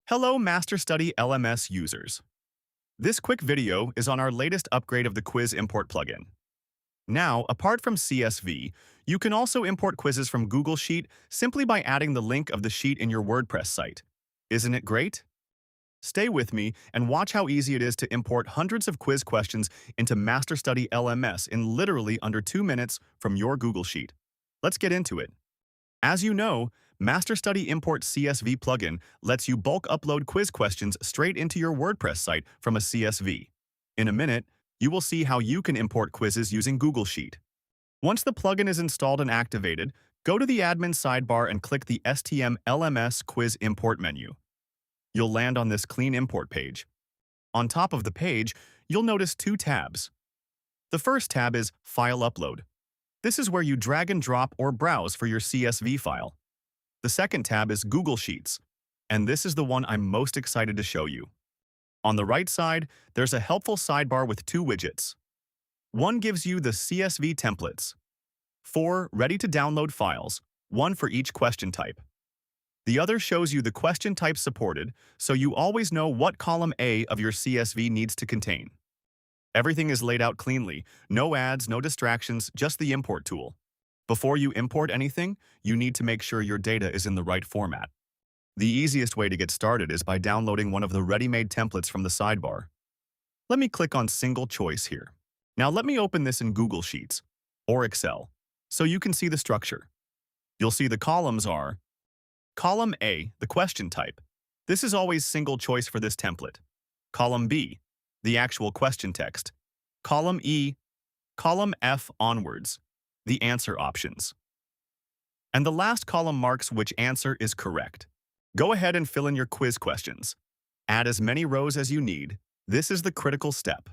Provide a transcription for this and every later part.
Hello MasterStudy LMS users. This quick video is on our latest upgrade of the quiz import plugin. Now, apart from CSV, you can also import quizzes from Google Sheet simply by adding the link of the sheet in your WordPress site. Isn't it great? Stay with me and watch how easy it is to import hundreds of quiz questions into MasterStudy LMS in literally under 2 minutes from your Google Sheet. Let's get into it. As you know, MasterStudy Import CSV plugin lets you bulk upload quiz questions straight into your WordPress site from a CSV. In a minute, you will see how you can import quizzes using Google Sheet. Once the plugin is installed and activated, go to the admin sidebar and click the STM LMS Quiz Import menu. You'll land on this clean import page. On top of the page, you'll notice 2 tabs. The first tab is File Upload. This is where you drag and drop or browse for your CSV file. The second tab is Google Sheets, and this is the one I'm most excited to show you. On the right side, there's a helpful sidebar with 2 widgets. One gives you the CSV templates, 4 ready-to-download files, 1 for each question type. The other shows you the question type supported, so you always know what column A of your CSV needs to contain. Everything is laid out cleanly, no ads, no distractions, just the import tool. Before you import anything, you need to make sure your data is in the right format. The easiest way to get started is by downloading one of the ready-made templates from the sidebar. Let me click on Single Choice here. Now let me open this in Google Sheets or Excel so you can see the structure. You'll see the columns are Column A, the question type. This is always single choice for this template. Column B, the actual question text. Column E, column F onwards, the answer options. And the last column marks which answer is correct. Go ahead and fill in your quiz questions. Add as many rows as you need. This is the critical step.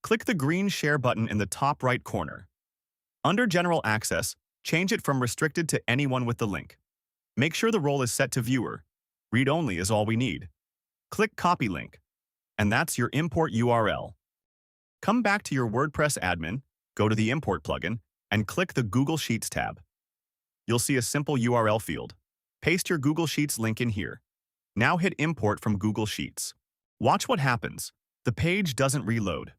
Click the green Share button in the top right corner. Under General Access, change it from Restricted to Anyone with the link. Make sure the role is set to Viewer. Read Only is all we need. Click Copy Link. And that's your import URL. Come back to your WordPress admin, go to the Import plugin, and click the Google Sheets tab. You'll see a simple URL field. Paste your Google Sheets link in here. Now hit Import from Google Sheets. Watch what happens. The page doesn't reload.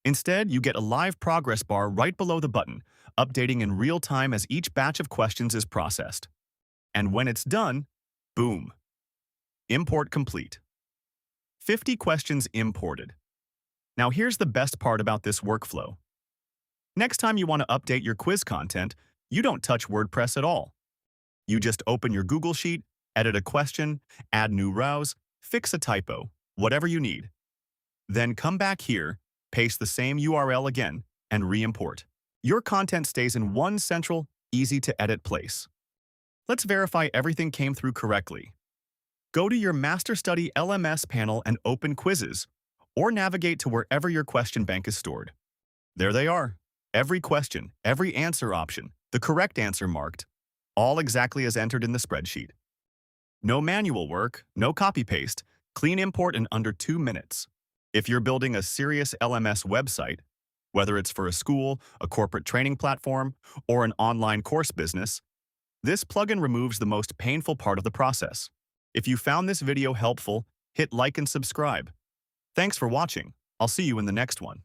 Instead, you get a live progress bar right below the button, updating in real time as each batch of questions is processed. And when it's done, boom! Import complete. 50 questions imported. Now here's the best part about this workflow. Next time you want to update your quiz content, you don't touch WordPress at all. You just open your Google Sheet, edit a question, add new rows, fix a typo, whatever you need. Then come back here, paste the same URL again, and re-import. Your content stays in one central, easy-to-edit place. Let's verify everything came through correctly. Go to your MasterStudy LMS panel and open Quizzes, or navigate to wherever your question bank is stored. There they are. Every question, every answer option, the correct answer marked, all exactly as entered in the spreadsheet. No manual work, no copy-paste, clean import in under 2 minutes. If you're building a serious LMS website, whether it's for a school, a corporate training platform, or an online course business, this plugin removes the most painful part of the process. If you found this video helpful, hit like and subscribe. Thanks for watching. I'll see you in the next one.